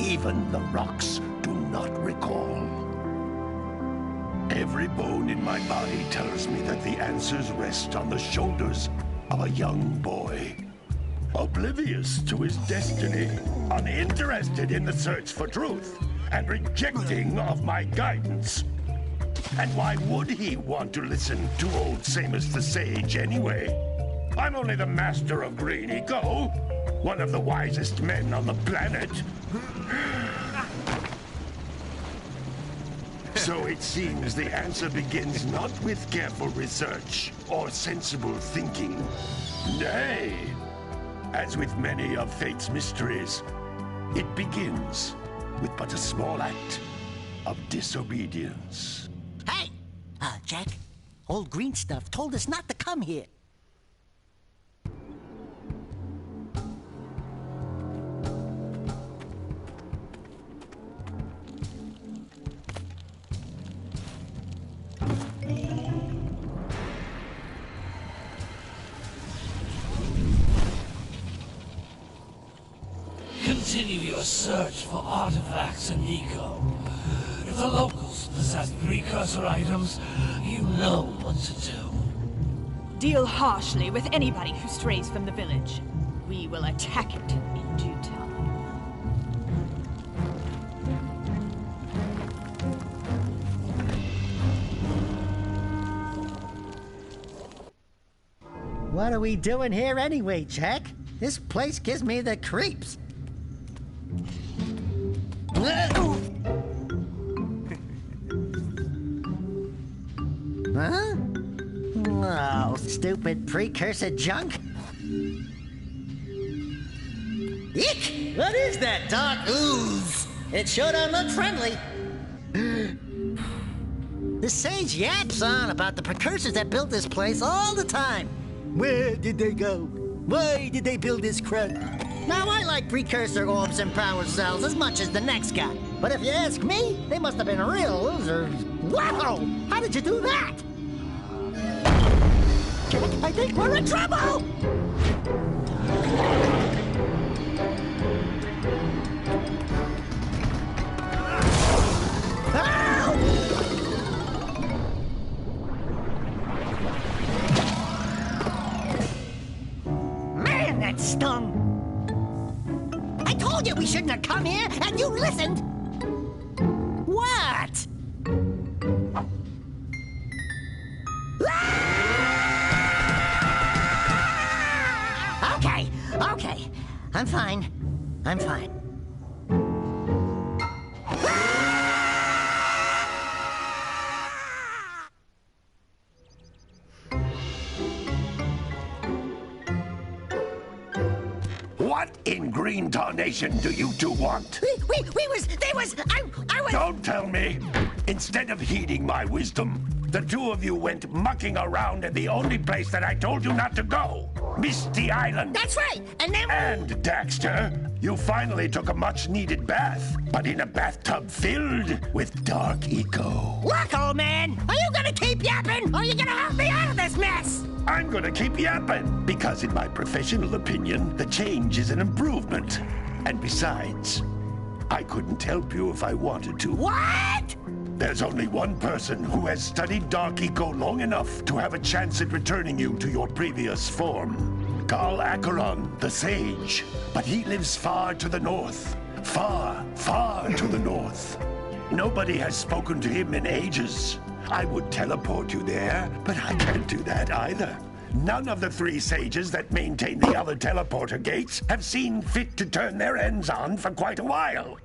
Even the rocks do not recall. Every bone in my body tells me that the answers rest on the shoulders of a young boy. Oblivious to his destiny, uninterested in the search for truth, and rejecting of my guidance. And why would he want to listen to old Samus the Sage anyway? I'm only the master of Green Eco, one of the wisest men on the planet. So it seems the answer begins not with careful research or sensible thinking. Nay, as with many of fate's mysteries, it begins with but a small act of disobedience. Hey! Jack, old green stuff told us not to come here. Continue your search for artifacts in Eco. If the locals possess precursor items, you know what to do. Deal harshly with anybody who strays from the village. We will attack it in due time. What are we doing here anyway, Jack? This place gives me the creeps. Huh? Oh, stupid precursor junk. Eek! What is that dark ooze? It sure don't look friendly. The sage yaps on about the precursors that built this place all the time. Where did they go? Why did they build this crud? Now, I like precursor orbs and power cells as much as the next guy. But if you ask me, they must have been real losers. Wow! How did you do that? Jack, I think we're in trouble! Man, that stung! I told you we shouldn't have come here, and you listened! What? Okay. I'm fine. What in green tarnation do you two want? I was... Don't tell me! Instead of heeding my wisdom, the two of you went mucking around in the only place that I told you not to go. Misty Island. That's right, and then... And, Daxter, you finally took a much-needed bath, but in a bathtub filled with dark eco. Look, old man, are you gonna keep yapping, or are you gonna help me out of this mess? I'm gonna keep yapping, because in my professional opinion, the change is an improvement. And besides, I couldn't help you if I wanted to. What? There's only one person who has studied Dark Eco long enough to have a chance at returning you to your previous form. Carl Acheron, the Sage. But he lives far to the north. Far, far to the north. Nobody has spoken to him in ages. I would teleport you there, but I can't do that either. None of the three sages that maintain the other teleporter gates have seen fit to turn their ends on for quite a while.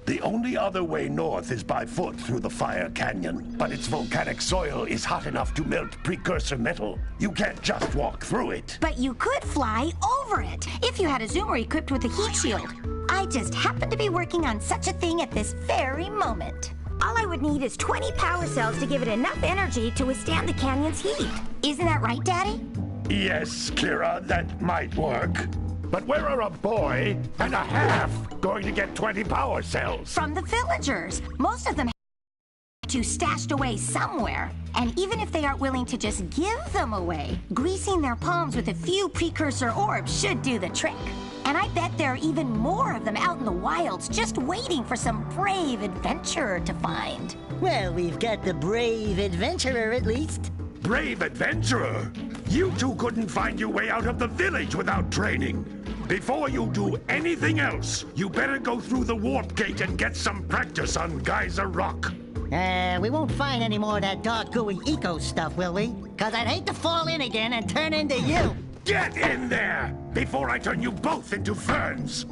The only other way north is by foot through the Fire Canyon, but its volcanic soil is hot enough to melt precursor metal. You can't just walk through it. But you could fly over it, if you had a zoomer equipped with a heat shield. I just happen to be working on such a thing at this very moment. All I would need is 20 power cells to give it enough energy to withstand the canyon's heat. Isn't that right, Daddy? Yes, Kira, that might work. But where are a boy and a half going to get 20 power cells? From the villagers. Most of them have to stashed away somewhere. And even if they aren't willing to just give them away, greasing their palms with a few precursor orbs should do the trick. And I bet there are even more of them out in the wilds just waiting for some brave adventurer to find. Well, we've got the brave adventurer at least. Brave adventurer? You two couldn't find your way out of the village without training. Before you do anything else, you better go through the warp gate and get some practice on Geyser Rock. We won't find any more of that dark gooey eco stuff, will we? 'Cause I'd hate to fall in again and turn into you. Get in there before I turn you both into ferns.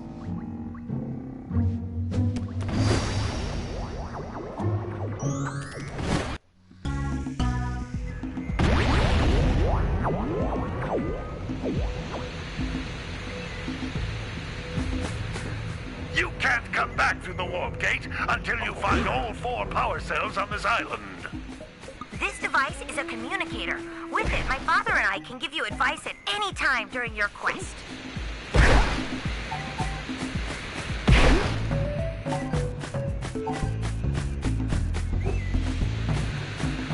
You can't come back through the warp gate until you find all 4 power cells on this island. This device is a communicator. With it, my father and I can give you advice at any time during your quest.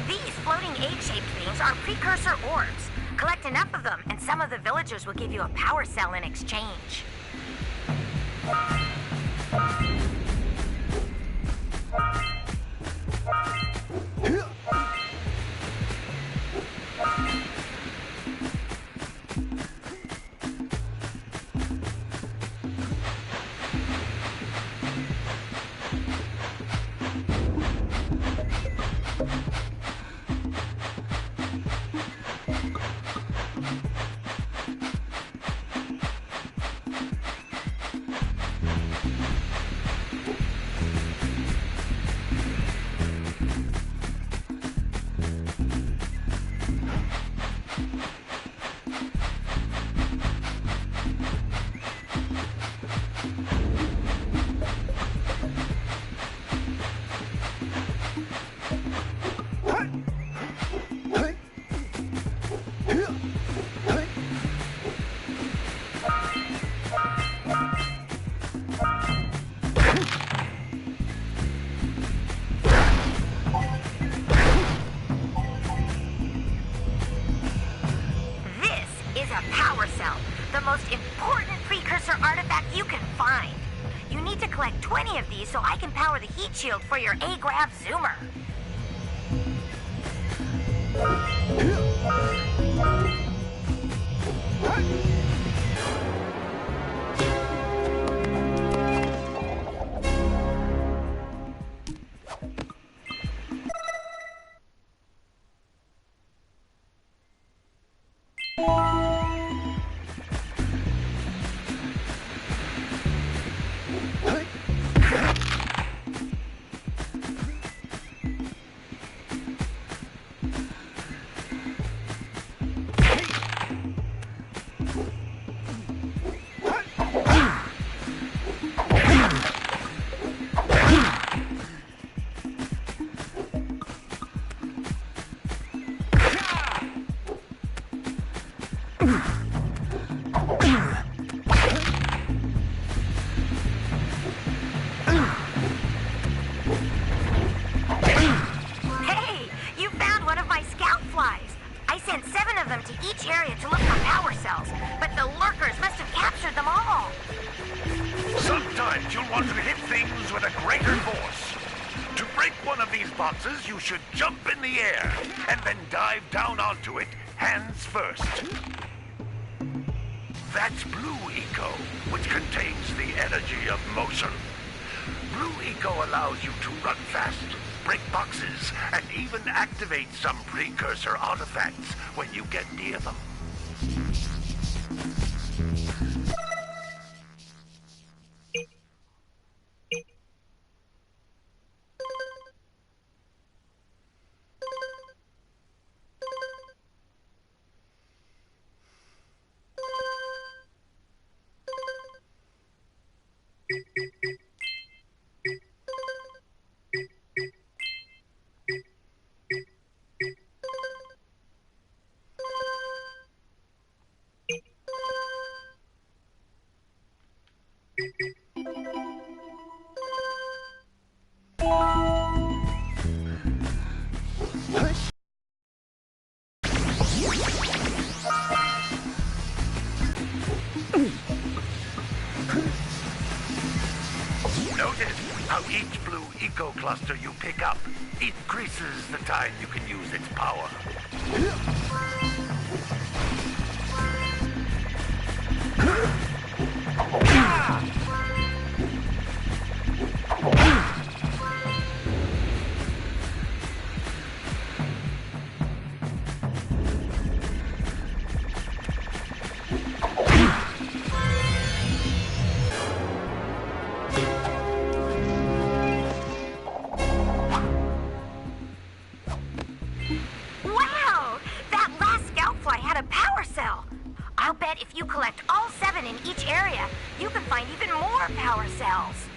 These floating egg-shaped things are precursor orbs. Collect enough of them, and some of the villagers will give you a power cell in exchange. So I can power the heat shield for your A-Grav Zoomer. You should jump in the air and then dive down onto it, hands first. That's Blue Eco, which contains the energy of motion. Blue Eco allows you to run fast, break boxes, and even activate some precursor artifacts when you get near them. Notice how each blue eco-cluster you pick up increases the time you can use its power. Wow! That last scoutfly had a power cell. I'll bet if you collect all 7 in each area, you can find even more power cells.